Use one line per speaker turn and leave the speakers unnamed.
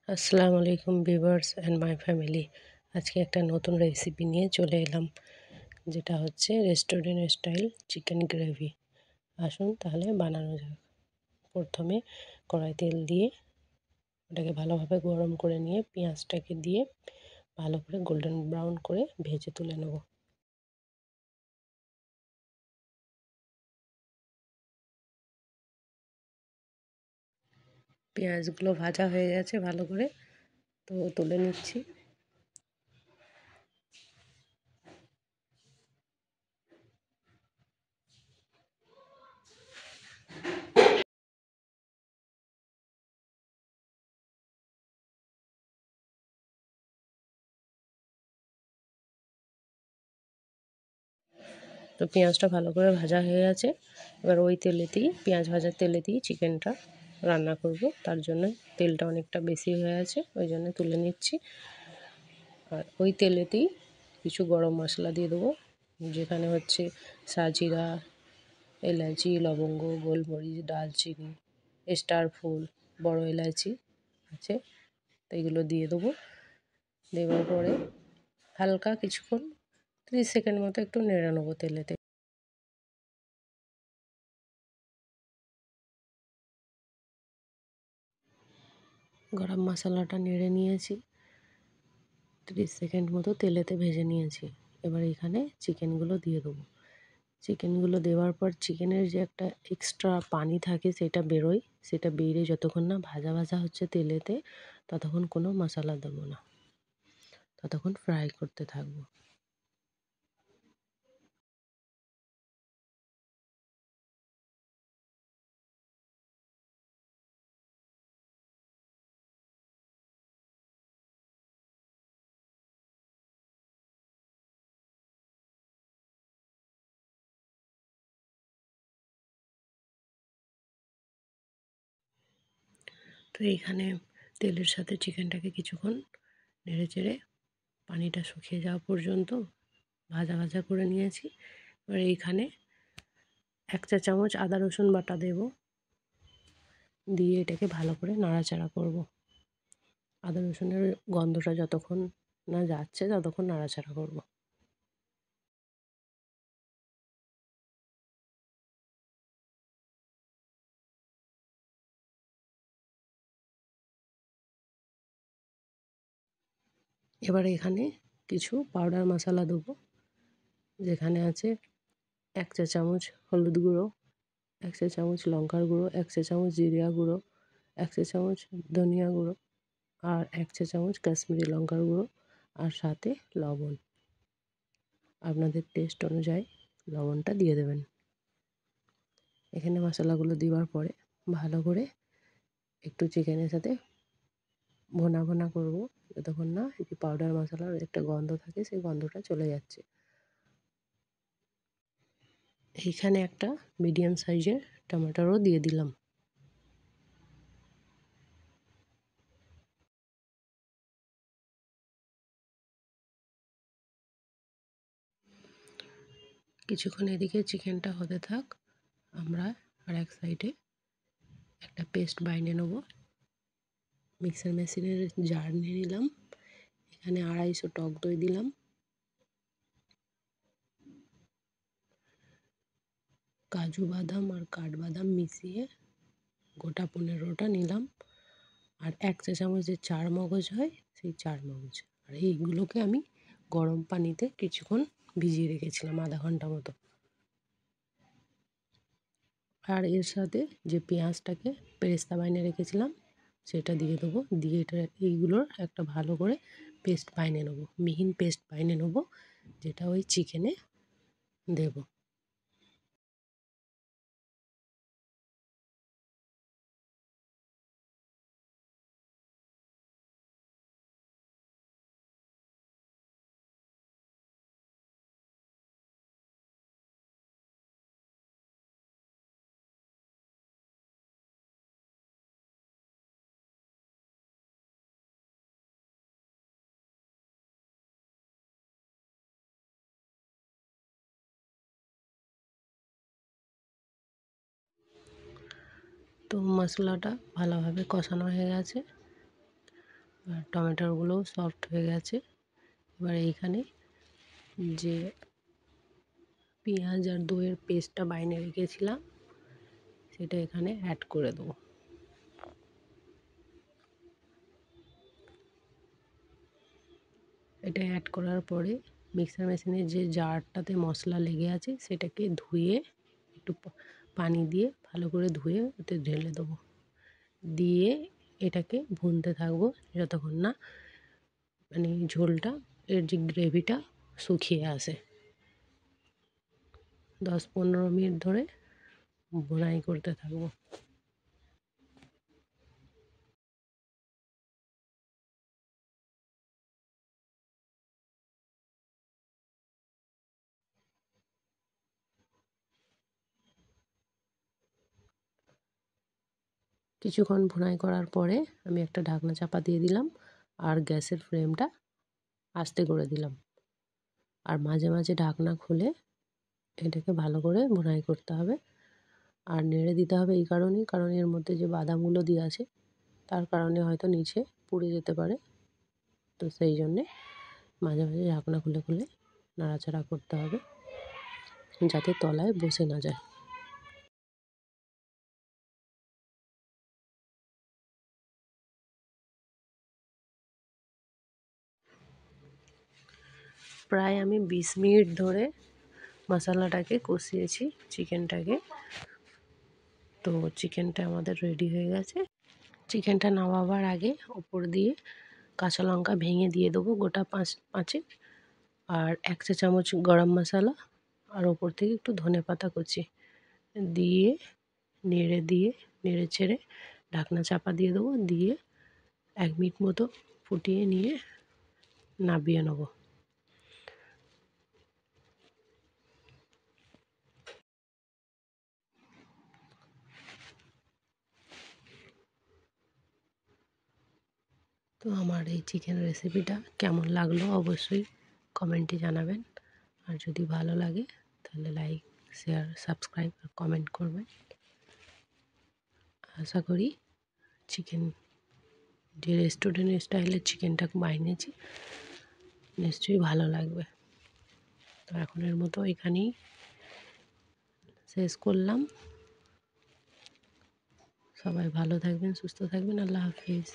আসসালামু আলাইকুম viewers and my family. আজকে একটা নতুন রেসিপি নিয়ে চলে এলাম, যেটা হচ্ছে রেস্টুরেন্ট স্টাইল চিকেন গ্রেভি। আসুন তাহলে বানানো যাক। প্রথমে কড়াই তেল দিয়ে ওটাকে ভালোভাবে গরম করে নিয়ে পেঁয়াজটাকে দিয়ে ভালো করে গোল্ডেন ব্রাউন করে ভেজে তুলে নেব। পেঁয়াজগুলো ভাজা হয়ে গেছে ভালো করে, তো তুলে নিচ্ছি। তো পেঁয়াজটা ভালো করে ভাজা হয়ে গেছে। এবার ওই তেলেতেই, পেঁয়াজ ভাজার তেলেতেই চিকেনটা রান্না করব। তার জন্য তেলটা অনেকটা বেশি হয়ে আছে, ওই জন্য তুলে নিচ্ছি। আর ওই তেলেতেই কিছু গরম মশলা দিয়ে দেবো, যেখানে হচ্ছে সাজিরা, এলাচি, লবঙ্গ, গোলমরিচ, দারচিনি, স্টার ফুল, বড় এলাচি আছে, তো এগুলো দিয়ে দেবো। দেওয়ার পরে হালকা কিছুক্ষণ 30 সেকেন্ড মতো একটু নেড়ে নেবো তেলেতে। গরম মশলাটা নেড়ে নিয়েছি, 30 সেকেন্ড মতো তেলেতে ভেজে নিয়েছি। এবার এখানে চিকেনগুলো দিয়ে দেবো। চিকেনগুলো দেওয়ার পর চিকেনের যে একটা এক্সট্রা পানি থাকে সেটা বেরোয়, সেটা বেরিয়ে যতক্ষণ না ভাজা ভাজা হচ্ছে তেলেতে, ততক্ষণ কোনো মশলা দেবো না, ততক্ষণ ফ্রাই করতে থাকবো। তো এইখানে তেলের সাথে চিকেনটাকে কিছুক্ষণ নেড়ে চেড়ে পানিটা শুকিয়ে যাওয়া পর্যন্ত ভাজা ভাজা করে নিয়েছি। এবার এইখানে 1 চা চামচ আদা রসুন বাটা দেব, দিয়ে এটাকে ভালো করে নাড়াচাড়া করব। আদা রসুনের গন্ধটা যতক্ষণ না যাচ্ছে ততক্ষণ নাড়াচাড়া করব। এবার এখানে কিছু পাউডার মশলা দেবো, যেখানে আছে 1 চা চামচ হলুদ গুঁড়ো, 1 চা চামচ লঙ্কার গুঁড়ো, 1 চা চামচ জিরা গুঁড়ো, 1 চা চামচ ধনিয়া গুঁড়ো, আর 1 চা চামচ কাশ্মীরি লঙ্কার গুঁড়ো, আর সাথে লবণ। আপনাদের টেস্ট অনুযায়ী লবণটা দিয়ে দেবেন। এখানে মশলাগুলো দেওয়ার পরে ভালো করে একটু চিকেনের সাথে ভোনা ভোনা করবো, যতক্ষণ না এই যে পাউডার মশলার একটা গন্ধ থাকে সেই গন্ধটা চলে যাচ্ছে। এইখানে একটা মিডিয়াম সাইজের টমেটোও দিয়ে দিলাম। কিছুক্ষণ এদিকে চিকেনটা হতে থাক, আমরা আর এক সাইডে একটা পেস্ট বানিয়ে নেব। মিক্সার মেশিনের জার নিয়ে নিলাম, এখানে 250 টক দই দিলাম, কাজু বাদাম আর কাঠবাদাম মিশিয়ে গোটা 15টা নিলাম, আর 1 চা চামচ যে চার মগজ হয় সেই চার মগজ। আর এইগুলোকে আমি গরম পানিতে কিছুক্ষণ ভিজিয়ে রেখেছিলাম, আধা ঘন্টা মতো। আর এর সাথে যে পেঁয়াজটাকে বেরেস্তা বানিয়ে রেখেছিলাম সেটা দিয়ে দেবো, দিয়ে এটা এইগুলোর একটা ভালো করে পেস্ট বানিয়ে নেবো, মিহিন পেস্ট বানিয়ে নেবো, যেটা ওই চিকেনে দেবো। তো মশলাটা ভালোভাবে কষানো হয়ে গেছে, আর টমেটোগুলোও সফট হয়ে গেছে। এবার এইখানে যে পেঁয়াজ আর দইয়ের পেস্টটা বাইনে রেখেছিলাম সেটা এখানে অ্যাড করে দেবো। এটা অ্যাড করার পরে মিক্সার মেশিনে যে জারটাতে মশলা লেগে আছে সেটাকে ধুয়ে একটু পানি দিয়ে ভালো করে ধুয়ে ওতে ঢেলে দেবো, দিয়ে এটাকে ভুনতে থাকবো যতক্ষণ না মানে ঝোলটা, এর যে গ্রেভিটা শুকিয়ে আসে। 10-15 মিনিট ধরে ভুনাই করতে থাকবো। কিছুক্ষণ ভুনাই করার পরে আমি একটা ঢাকনা চাপা দিয়ে দিলাম আর গ্যাসের ফ্লেমটা আস্তে করে দিলাম। আর মাঝে মাঝে ঢাকনা খুলে এটাকে ভালো করে ভুনাই করতে হবে। আর নেড়ে দিতে হবে এই কারণেই, কারণ এর মধ্যে যে বাদামগুলো দেওয়া আছে তার কারণে হয়তো নিচে পুড়ে যেতে পারে। তো সেই জন্যে মাঝে মাঝে ঢাকনা খুলে খুলে নাড়াচাড়া করতে হবে যাতে তলায় বসে না যায়। প্রায় আমি 20 মিনিট ধরে মশলাটাকে কষিয়েছি চিকেনটাকে। তো চিকেনটা আমাদের রেডি হয়ে গেছে। চিকেনটা নামাবার আগে ওপর দিয়ে কাঁচা লঙ্কা ভেঙে দিয়ে দেবো গোটা পাঁচে, আর 1 চা চামচ গরম মশলা, আর ওপর থেকে একটু ধনেপাতা কুচি দিয়ে নেড়ে চেড়ে ঢাকনা চাপা দিয়ে দেবো, দিয়ে 1 মিনিট মতো ফুটিয়ে নিয়ে নামিয়ে নেব। তো আমার এই চিকেন রেসিপিটা কেমন লাগলো অবশ্যই কমেন্টে জানাবেন। আর যদি ভালো লাগে তাহলে লাইক, শেয়ার, সাবস্ক্রাইব আর কমেন্ট করবেন। আশা করি চিকেন যে রেস্টুরেন্ট স্টাইলের চিকেনটা বানিয়েছি নিশ্চয়ই ভালো লাগবে। তো এখনের মতো এখানেই শেষ করলাম। সবাই ভালো থাকবেন, সুস্থ থাকবেন। আল্লাহ হাফিজ।